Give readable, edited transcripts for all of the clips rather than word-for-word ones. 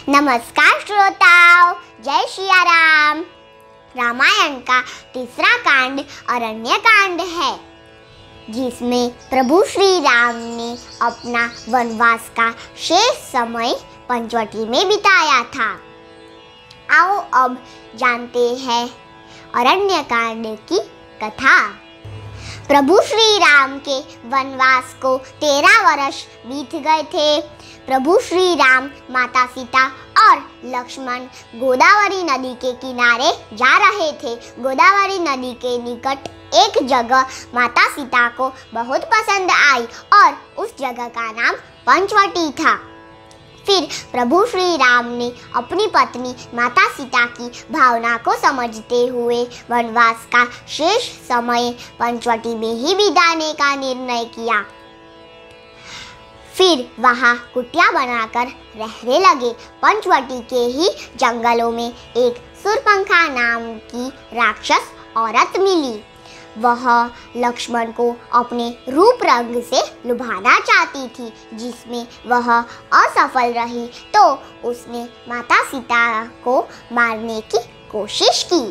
नमस्कार श्रोताओं, जय सिया राम। रामायण का तीसरा कांड अरण्य कांड है, जिसमें प्रभु श्री राम ने अपना वनवास का शेष समय पंचवटी में बिताया था। आओ अब जानते हैं अरण्य कांड की कथा। प्रभु श्री राम के वनवास को 13 वर्ष बीत गए थे। प्रभु श्री राम, माता सीता और लक्ष्मण गोदावरी नदी के किनारे जा रहे थे। गोदावरी नदी के निकट एक जगह माता सीता को बहुत पसंद आई और उस जगह का नाम पंचवटी था। फिर प्रभु श्री राम ने अपनी पत्नी माता सीता की भावना को समझते हुए वनवास का शेष समय पंचवटी में ही बिताने का निर्णय किया। फिर वहाँ कुटिया बनाकर रहने लगे। पंचवटी के ही जंगलों में एक शूर्पणखा नाम की राक्षस औरत मिली। वह लक्ष्मण को अपने रूप रंग से लुभाना चाहती थी, जिसमें वह असफल रही तो उसने माता सीता को मारने की कोशिश की।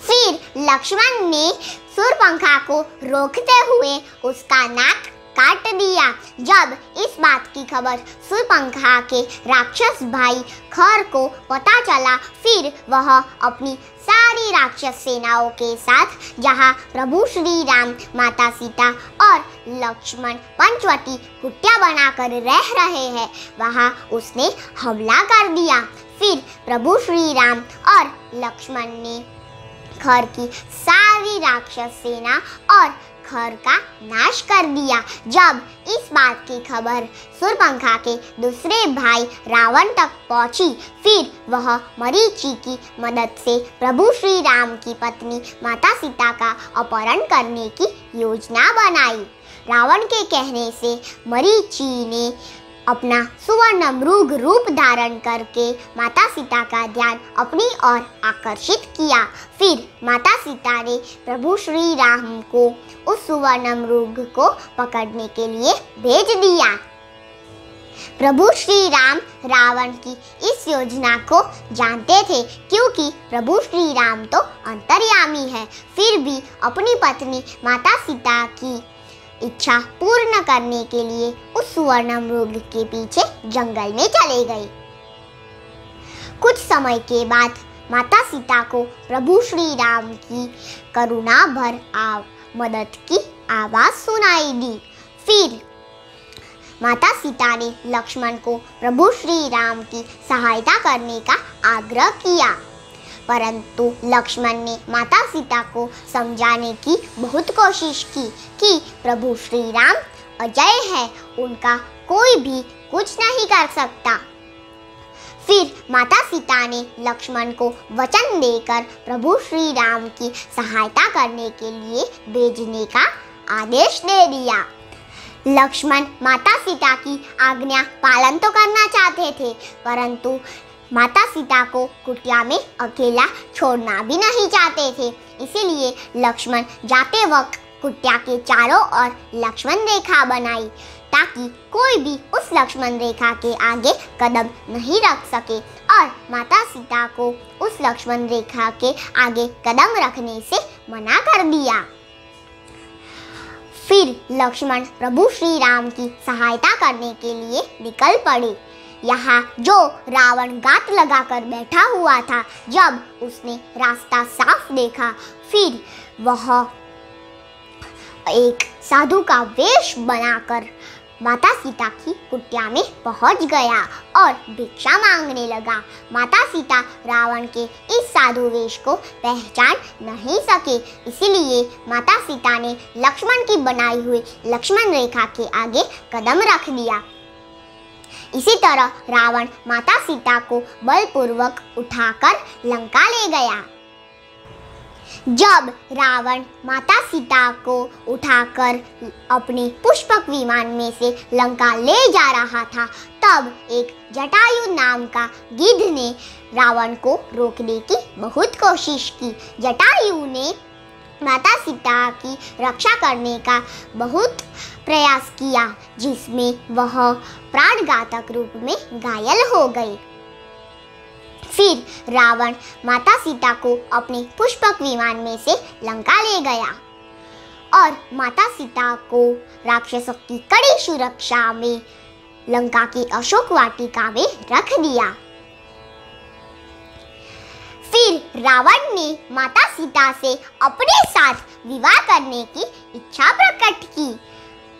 फिर लक्ष्मण ने शूर्पणखा को रोकते हुए उसका नाक काट दिया। जब इस बात की खबर शूर्पणखा के राक्षस भाई खर को पता चला, फिर वह अपनी सारी राक्षस सेनाओं के साथ जहां प्रभु श्री राम, माता सीता और लक्ष्मण पंचवटी कुटिया बनाकर रह रहे हैं, वहां उसने हमला कर दिया। फिर प्रभु श्री राम और लक्ष्मण ने खर की सारी राक्षस सेना और खर का नाश कर दिया। जब इस बात की खबर शूर्पणखा के दूसरे भाई रावण तक पहुंची, फिर वह मरीचि की मदद से प्रभु श्री राम की पत्नी माता सीता का अपहरण करने की योजना बनाई। रावण के कहने से मरीचि ने अपना सुवर्ण मृग रूप धारण करके माता सीता का ध्यान अपनी ओर आकर्षित किया। फिर माता सीता ने प्रभु श्री राम को उस सुवर्ण मृग को पकड़ने के लिए भेज दिया। प्रभु श्री राम रावण की इस योजना को जानते थे, क्योंकि प्रभु श्री राम तो अंतर्यामी है। फिर भी अपनी पत्नी माता सीता की इच्छा पूर्ण करने के लिए उस सुवर्ण मृग के पीछे जंगल में चले गए। कुछ समय के बाद माता सीता को प्रभु श्री राम की करुणा भर मदद की आवाज सुनाई दी। फिर माता सीता ने लक्ष्मण को प्रभु श्री राम की सहायता करने का आग्रह किया, परंतु लक्ष्मण ने माता सीता को समझाने की बहुत कोशिश की कि प्रभु श्री राम अजय है, उनका कोई भी कुछ नहीं कर सकता। फिर माता सीता ने लक्ष्मण को वचन देकर प्रभु श्री राम की सहायता करने के लिए भेजने का आदेश दे दिया। लक्ष्मण माता सीता की आज्ञा पालन तो करना चाहते थे, परंतु माता सीता को कुटिया में अकेला छोड़ना भी नहीं चाहते थे। इसीलिए लक्ष्मण जाते वक्त कुटिया के चारों ओर लक्ष्मण रेखा बनाई, ताकि कोई भी उस लक्ष्मण रेखा के आगे कदम नहीं रख सके, और माता सीता को उस लक्ष्मण रेखा के आगे कदम रखने से मना कर दिया। फिर लक्ष्मण प्रभु श्री राम की सहायता करने के लिए निकल पड़े। यहाँ जो रावण गात लगाकर बैठा हुआ था, जब उसने रास्ता साफ देखा, फिर वह एक साधु का वेश बनाकर माता सीता की कुटिया में पहुंच गया और भिक्षा मांगने लगा। माता सीता रावण के इस साधु वेश को पहचान नहीं सके, इसीलिए माता सीता ने लक्ष्मण की बनाई हुई लक्ष्मण रेखा के आगे कदम रख दिया। इसी तरह रावण माता सीता को बलपूर्वक उठाकर लंका ले गया। जब रावण माता सीता को उठाकर अपने पुष्पक विमान में से लंका ले जा रहा था, तब एक जटायु नाम का गिद्ध ने रावण को रोकने की बहुत कोशिश की। जटायु ने माता सीता की रक्षा करने का बहुत प्रयास किया, जिसमें वह प्राणघातक रूप में घायल हो गई। फिर रावण माता सीता को अपने पुष्पक विमान में से लंका ले गया और माता सीता को राक्षसों की कड़ी सुरक्षा में लंका की अशोक वाटिका में रख दिया। फिर रावण ने माता सीता से अपने साथ विवाह करने की इच्छा प्रकट की,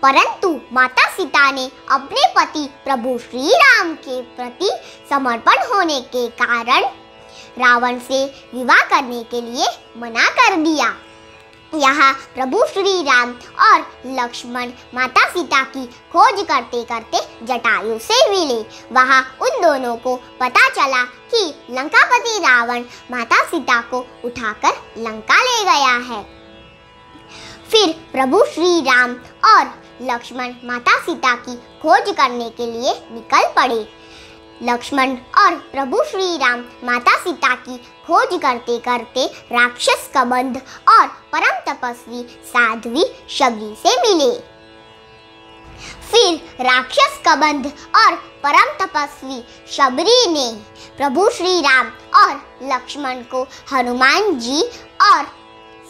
परंतु माता सीता ने अपने पति प्रभु श्री राम के प्रति समर्पण होने के कारण रावण से विवाह करने के लिए मना कर दिया। यहाँ प्रभु श्री राम और लक्ष्मण माता सीता की खोज करते करते जटायु से मिले। वहाँ उन दोनों को पता चला कि लंकापति रावण माता सीता को उठाकर लंका ले गया है। फिर प्रभु श्री राम और लक्ष्मण माता सीता की खोज करने के लिए निकल पड़े। लक्ष्मण और प्रभु श्री राम माता सीता की खोज करते करते राक्षस कबंध और परम तपस्वी साध्वी शबरी से मिले। फिर राक्षस कबंध और परम तपस्वी शबरी ने प्रभु श्री राम और लक्ष्मण को हनुमान जी और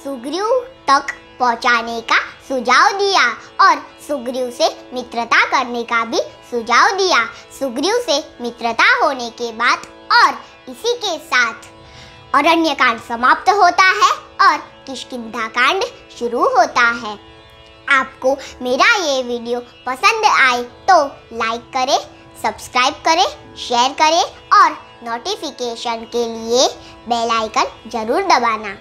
सुग्रीव तक पहुंचाने का सुझाव दिया और सुग्रीव से मित्रता करने का भी सुझाव दिया। सुग्रीव से मित्रता होने के बाद और इसी के साथ अरण्यकांड समाप्त होता है और किष्किंधा कांड शुरू होता है। आपको मेरा ये वीडियो पसंद आए तो लाइक करें, सब्सक्राइब करें, शेयर करें और नोटिफिकेशन के लिए बेल आइकन जरूर दबाना।